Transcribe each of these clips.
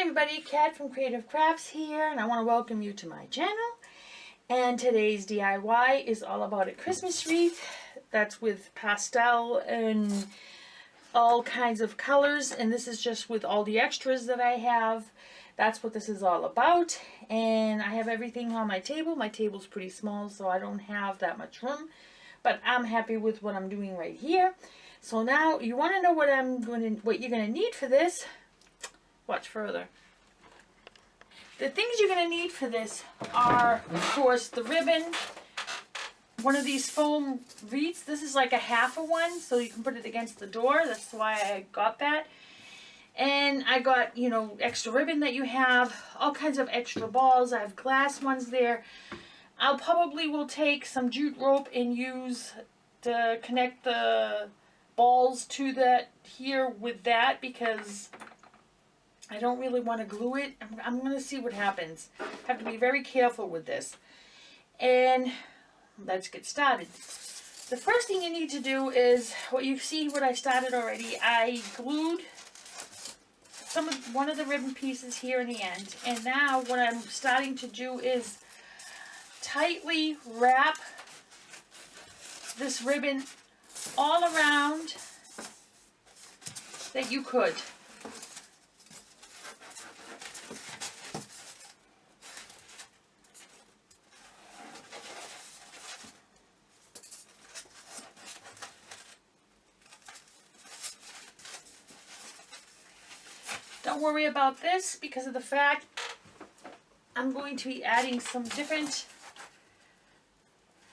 everybody, Kat from Creative Crafts here, and I want to welcome you to my channel. And today's DIY is all about a Christmas wreath that's with pastel and all kinds of colors, and this is just with all the extras that I have. That's what this is all about. And I have everything on my table. My table's pretty small, so I don't have that much room, but I'm happy with what I'm doing right here. So now you want to know what you're going to need for this. Watch further. The things you're going to need for this are, of course, the ribbon, one of these foam wreaths. This is like a half of one, so you can put it against the door. That's why I got that. And I got, you know, extra ribbon that you have, all kinds of extra balls. I have glass ones there. I'll probably will take some jute rope and use to connect the balls to that here with that, because I don't really want to glue it. I'm going to see what happens. Have to be very careful with this. And let's get started. The first thing you need to do is, what you see what I started already, I glued one of the ribbon pieces here in the end. And now what I'm starting to do is tightly wrap this ribbon all around that you could. Don't worry about this because of the fact I'm going to be adding some different,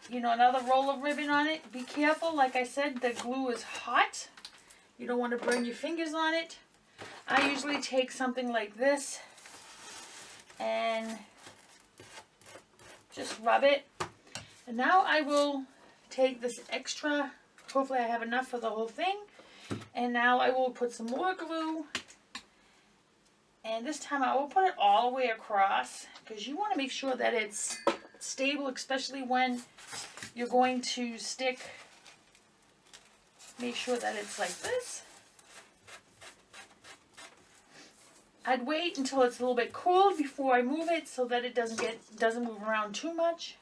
another roll of ribbon on it. Be careful, like I said, the glue is hot. You don't want to burn your fingers on it. I usually take something like this and just rub it. And now I will take this extra, hopefully I have enough for the whole thing. And now I will put some more glue. And this time I will put it all the way across, because you want to make sure that it's stable, especially when you're going to stick. Make sure that it's like this. I'd wait until it's a little bit cooled before I move it, so that it doesn't move around too much.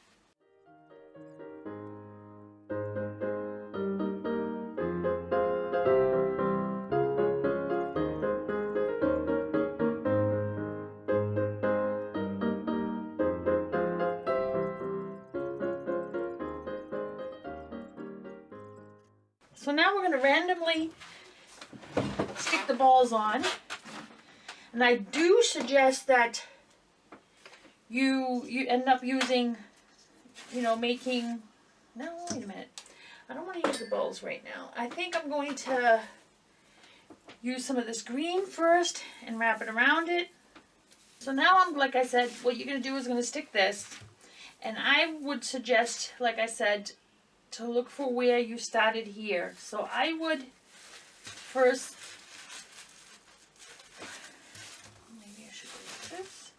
So now we're going to randomly stick the balls on. And I do suggest that you end up using, no, wait a minute. I don't want to use the balls right now. I think I'm going to use some of this green first and wrap it around it. So now like I said, what you're going to do is going to stick this. And I would suggest, like I said, to look for where you started here. So I would first, maybe I should do this.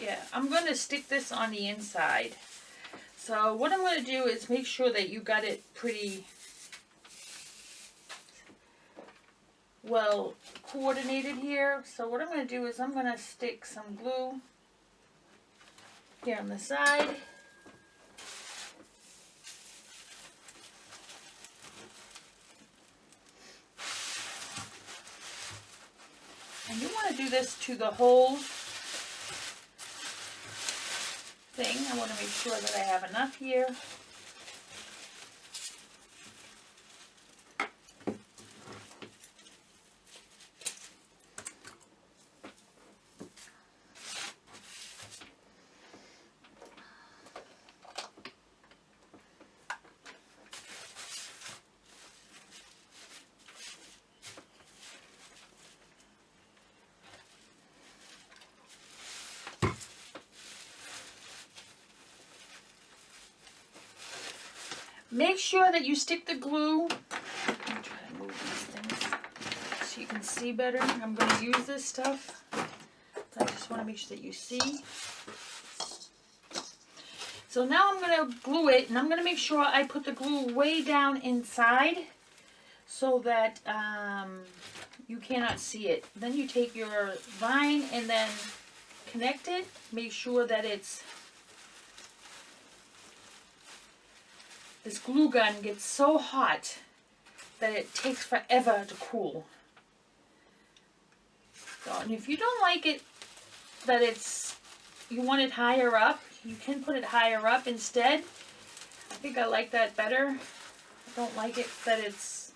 Yeah, I'm going to stick this on the inside. So what I'm going to do is make sure that you got it pretty well coordinated here. So what I'm going to do is I'm going to stick some glue here on the side. And you want to do this to the whole thing. I want to make sure that I have enough here. Make sure that you stick the glue. I'm trying to move these things so you can see better, I'm going to use this stuff. I just want to make sure that you see. So now I'm going to glue it, and I'm going to make sure I put the glue way down inside so that you cannot see it. Then you take your vine and then connect it. Make sure that this glue gun gets so hot that it takes forever to cool. So, and if you don't like it that you want it higher up, you can put it higher up instead. I think I like that better. I don't like it that it's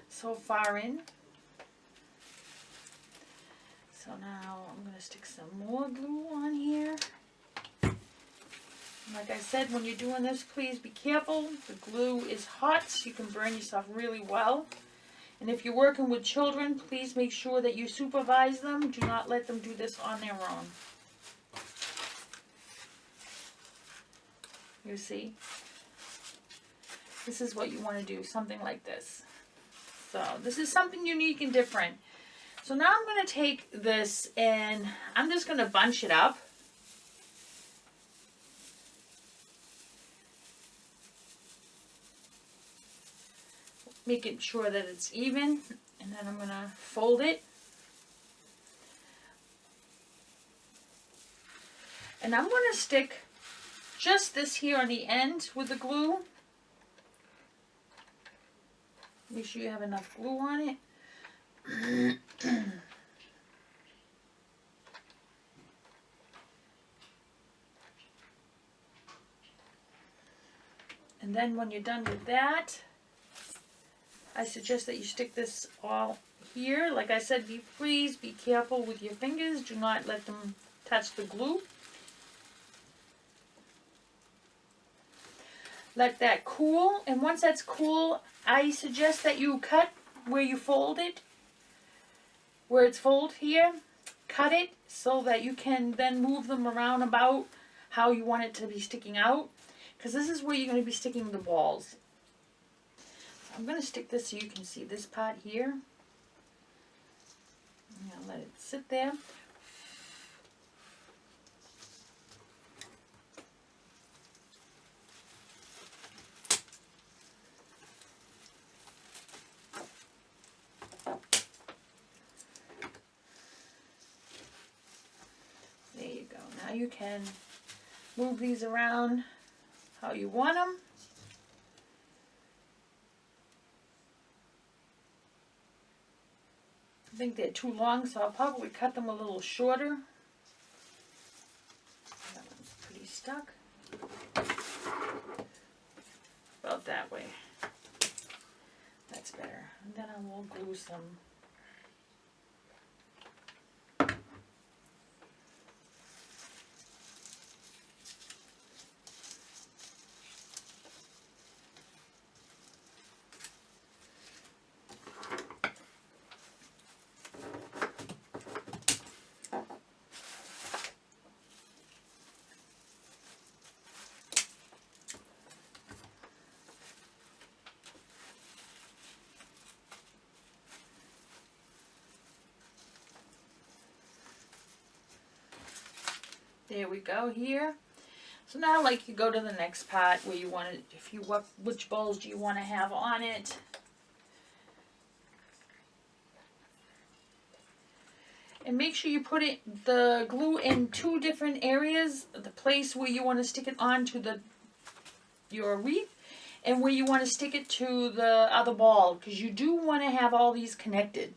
so far in. So now I'm going to stick some more glue on here. Like I said, when you're doing this, please be careful. The glue is hot, so you can burn yourself really well. And if you're working with children, please make sure that you supervise them. Do not let them do this on their own. You see? This is what you want to do, something like this. So this is something unique and different. So now I'm going to take this and I'm just going to bunch it up. Making sure that it's even, and then I'm going to fold it. And I'm going to stick just this here on the end with the glue. Make sure you have enough glue on it. And then when you're done with that, I suggest that you stick this all here. Like I said, please be careful with your fingers. Do not let them touch the glue. Let that cool, and once that's cool, I suggest that you cut where you fold it, where it's folded here. Cut it so that you can then move them around about how you want it to be sticking out, because this is where you're going to be sticking the balls. So I'm going to stick this so you can see this part here. I'm going to let it sit there. You can move these around how you want them. I think they're too long, so I'll probably cut them a little shorter. That one's pretty stuck. About that way. That's better. And then I will glue some. There we go here. So now, like, you go to the next part where you want to, which balls do you want to have on it? And make sure you put the glue in two different areas. The place where you want to stick it onto your wreath, and where you want to stick it to the other ball, because you do want to have all these connected,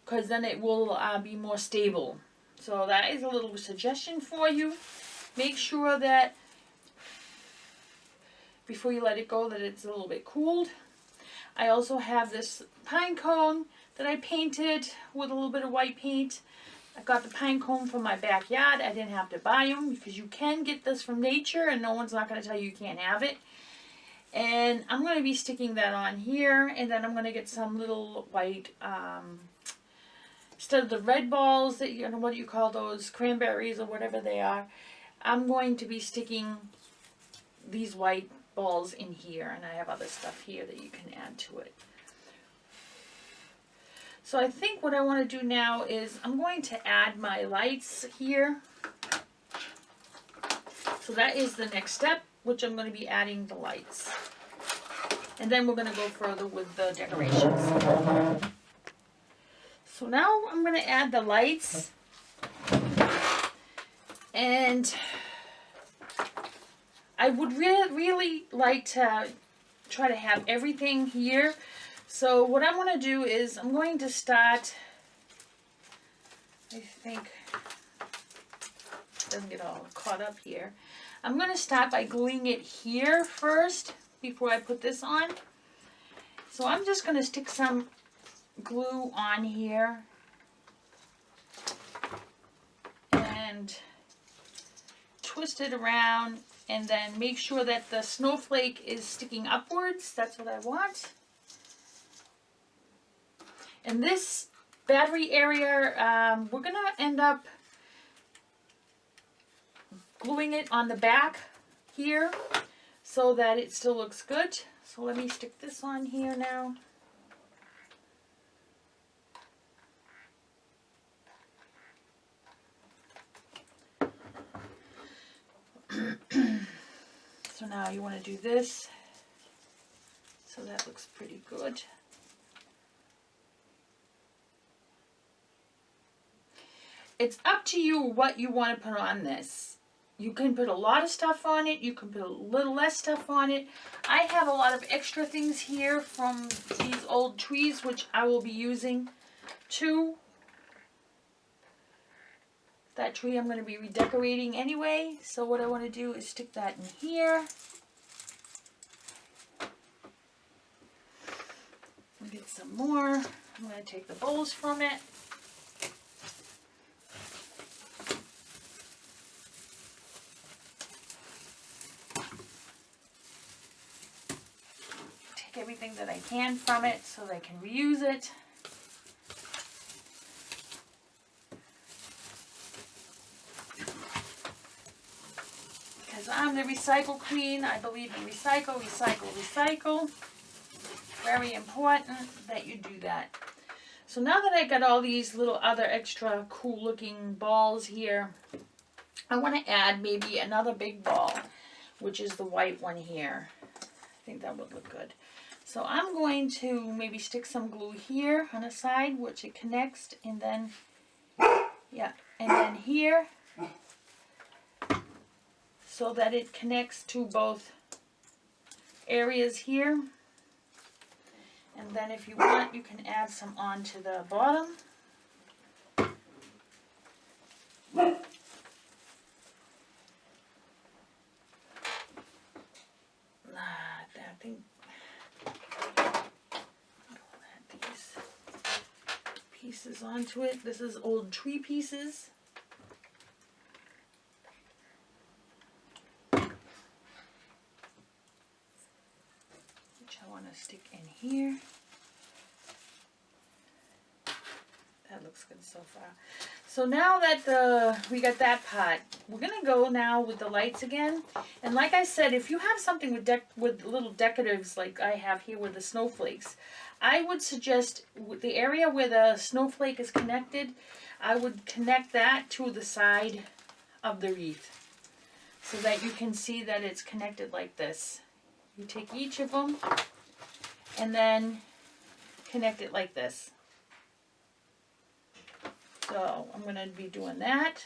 because then it will be more stable. So that is a little suggestion for you. Make sure that before you let it go that it's a little bit cooled. I also have this pine cone that I painted with a little bit of white paint. I got the pine cone from my backyard. I didn't have to buy them, because you can get this from nature and no one's not going to tell you can't have it. And I'm going to be sticking that on here, and then I'm going to get some little white instead of the red balls that what do you call those, cranberries or whatever they are, I'm going to be sticking these white balls in here, and I have other stuff here that you can add to it. So I think what I want to do now is I'm going to add my lights here. So that is the next step, which I'm going to be adding the lights. And then we're going to go further with the decorations. So now I'm going to add the lights. And I would really like to try to have everything here. So what I'm going to do is I'm going to start, I think, doesn't get all caught up here. I'm going to start by gluing it here first before I put this on. So I'm just going to stick some glue on here and twist it around, and then make sure that the snowflake is sticking upwards. That's what I want. And this battery area, we're going to end up gluing it on the back here so that it still looks good. So let me stick this on here now. So now you want to do this, so that looks pretty good. It's up to you what you want to put on this. You can put a lot of stuff on it, you can put a little less stuff on it. I have a lot of extra things here from these old trees, which I will be using too. That tree I'm going to be redecorating anyway, so what I want to do is stick that in here. I'll get some more. I'm going to take the bowls from it. Take everything that I can from it so that I can reuse it. I'm the recycle queen. I believe in recycle, recycle, recycle. Very important that you do that. So now that I got all these little other extra cool looking balls here, I want to add maybe another big ball, which is the white one here. I think that would look good. So I'm going to maybe stick some glue here on the side, which it connects, and then, yeah, and then here, so that it connects to both areas here. And then if you want, you can add some onto the bottom. I think I'll add these pieces onto it. This is old tree pieces. Stick in here. That looks good so far. So now that we got that part, we're gonna go now with the lights again. And like I said, if you have something with little decoratives like I have here with the snowflakes, I would suggest with the area where the snowflake is connected, I would connect that to the side of the wreath so that you can see that it's connected like this. You take each of them and then connect it like this. So I'm going to be doing that.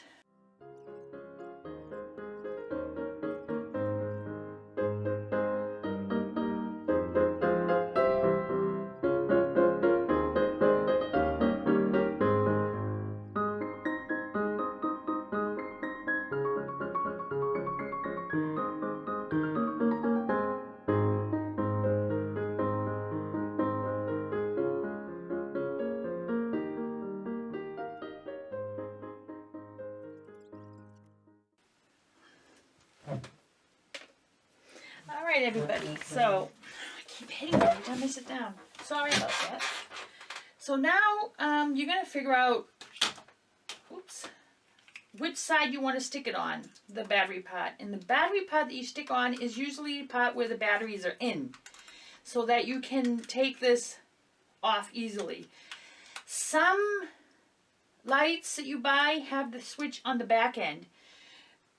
Alright everybody, so I keep hitting it every time I sit down. Sorry about that. So now you're going to figure out which side you want to stick it on, the battery part. And the battery part that you stick on is usually the part where the batteries are in, so that you can take this off easily. Some lights that you buy have the switch on the back end,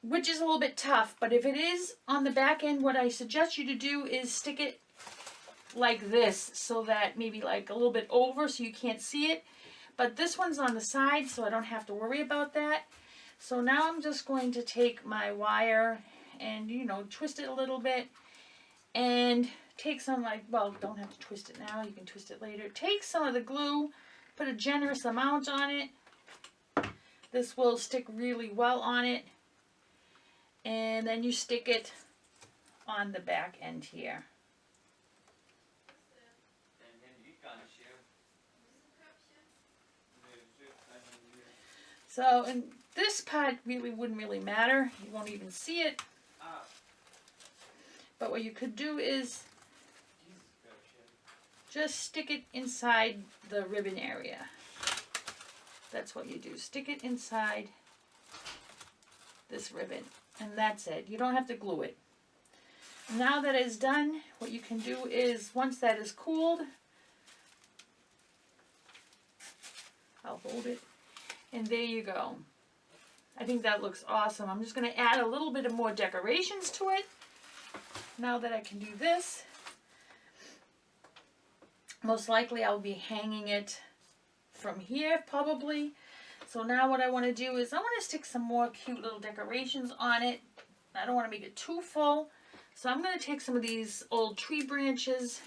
which is a little bit tough, but if it is on the back end, what I suggest you to do is stick it like this, so that maybe like a little bit over so you can't see it. But this one's on the side, so I don't have to worry about that. So now I'm just going to take my wire and, you know, twist it a little bit and take some, like, well, don't have to twist it now, you can twist it later. Take some of the glue, put a generous amount on it. This will stick really well on it. And then you stick it on the back end here. So, and this part really wouldn't really matter. You won't even see it. But what you could do is just stick it inside the ribbon area. That's what you do. Stick it inside this ribbon. And that's it. You don't have to glue it. Now that it's done, what you can do is, once that is cooled, I'll hold it. And there you go. I think that looks awesome. I'm just going to add a little bit of more decorations to it. Now that I can do this, most likely I'll be hanging it from here probably. So now what I want to do is I want to stick some more cute little decorations on it. I don't want to make it too full. So I'm going to take some of these old tree branches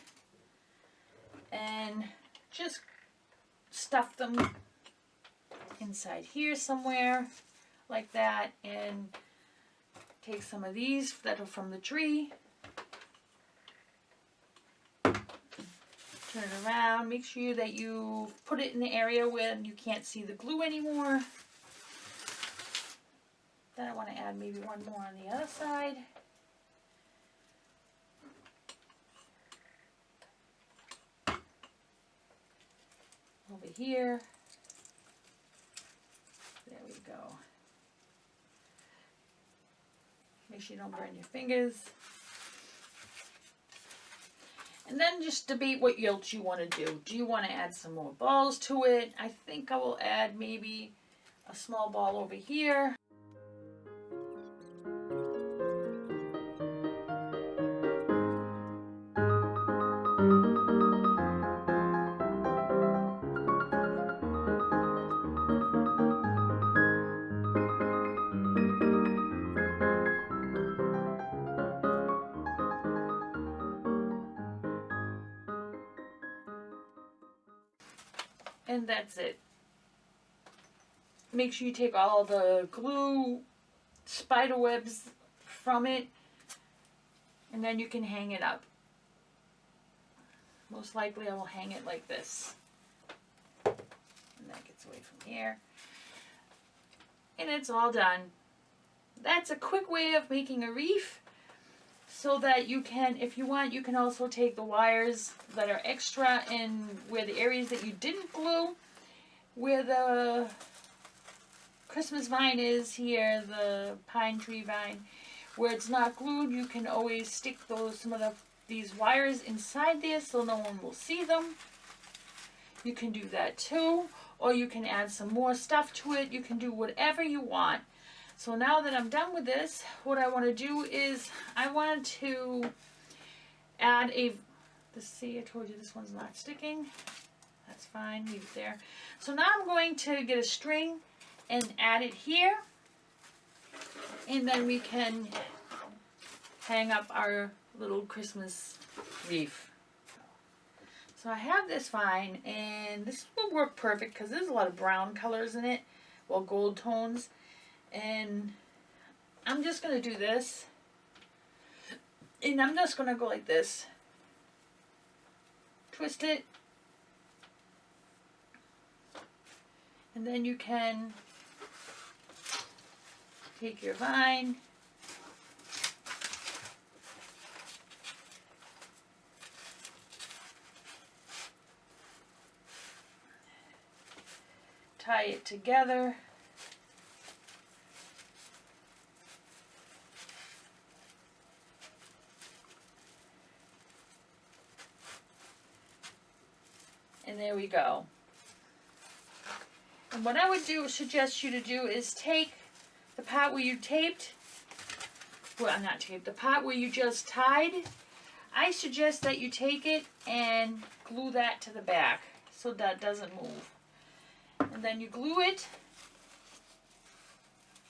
and just stuff them inside here somewhere like that, and take some of these that are from the tree, turn it around, make sure that you put it in the area where you can't see the glue anymore. Then I want to add maybe one more on the other side. Over here. There we go. Make sure you don't burn your fingers. And then just debate what else you want to do. Do you want to add some more balls to it? I think I will add maybe a small ball over here. And that's it. Make sure you take all the glue, spider webs from it, and then you can hang it up. Most likely I will hang it like this. And that gets away from here. And it's all done. That's a quick way of making a wreath, so that you can, if you want, you can also take the wires that are extra and where the areas that you didn't glue, where the Christmas vine is here, the pine tree vine, where it's not glued, you can always stick some of these wires inside there so no one will see them. You can do that too, or you can add some more stuff to it. You can do whatever you want. So now that I'm done with this, what I want to do is I want to add see, I told you this one's not sticking. That's fine, leave it there. So now I'm going to get a string and add it here. And then we can hang up our little Christmas wreath. So I have this vine, and this will work perfect because there's a lot of brown colors in it, well, gold tones. And I'm just going to do this, and I'm just going to go like this, twist it, and then you can take your vine, tie it together, and there we go. And what I would suggest you to do is take the part where you taped, well, not taped, the part where you just tied. I suggest that you take it and glue that to the back so that doesn't move. And then you glue it.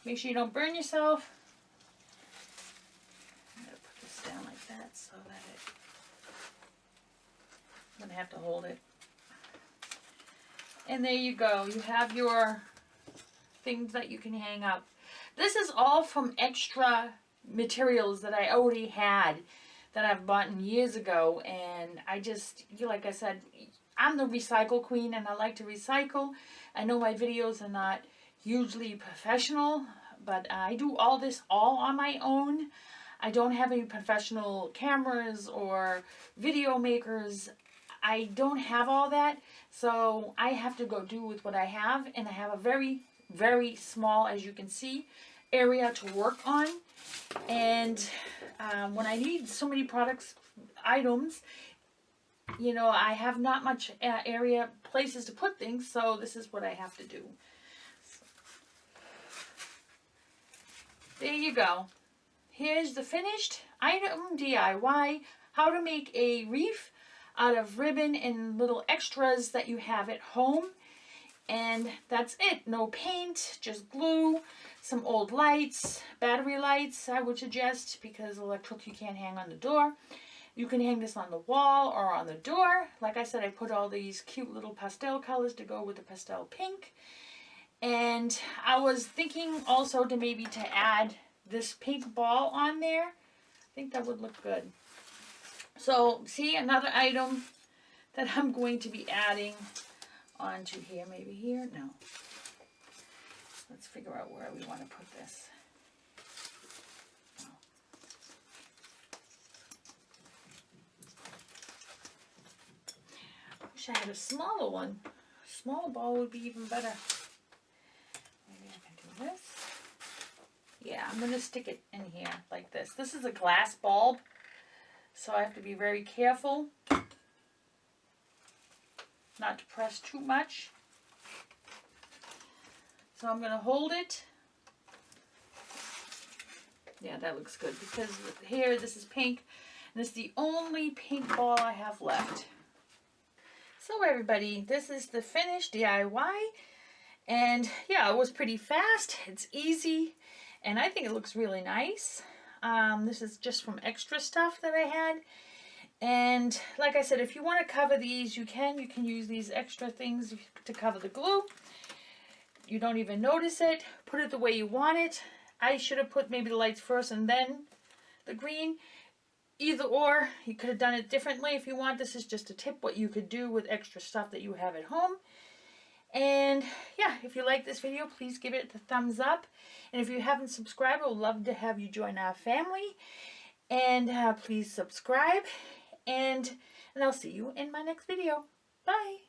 Make sure you don't burn yourself. I'm going to put this down like that so that I'm going to have to hold it. And there you go. You have your things that you can hang up. This is all from extra materials that I already had that I've bought years ago. And I just, like I said, I'm the recycle queen and I like to recycle. I know my videos are not hugely professional, but I do all this all on my own. I don't have any professional cameras or video makers. I don't have all that, so I have to go do with what I have, and I have a very, very small, as you can see, area to work on. And when I need so many items, you know, I have not much places to put things, so this is what I have to do. There you go. Here's the finished item DIY, how to make a wreath out of ribbon and little extras that you have at home. And that's it. No paint, just glue, some old lights, battery lights I would suggest, because electric you can't hang on the door. You can hang this on the wall or on the door. Like I said, I put all these cute little pastel colors to go with the pastel pink. And I was thinking also to maybe add this pink ball on there. I think that would look good. So, see, another item that I'm going to be adding onto here. Maybe here? No. Let's figure out where we want to put this. Wish I had a smaller one. A smaller ball would be even better. Maybe I can do this. Yeah, I'm going to stick it in here like this. This is a glass bulb, so I have to be very careful not to press too much. So I'm going to hold it. Yeah, that looks good, because here this is pink, and it's the only pink ball I have left. So everybody, this is the finished DIY, and yeah, it was pretty fast. It's easy, and I think it looks really nice. This is just from extra stuff that I had. And like I said, if you want to cover these, you can use these extra things to cover the glue. You don't even notice it. Put it the way you want it. I should have put maybe the lights first and then the green. Either or, you could have done it differently if you want. This is just a tip what you could do with extra stuff that you have at home. And yeah, if you like this video, please give it the thumbs up. And if you haven't subscribed, I would love to have you join our family. And please subscribe. And I'll see you in my next video. Bye.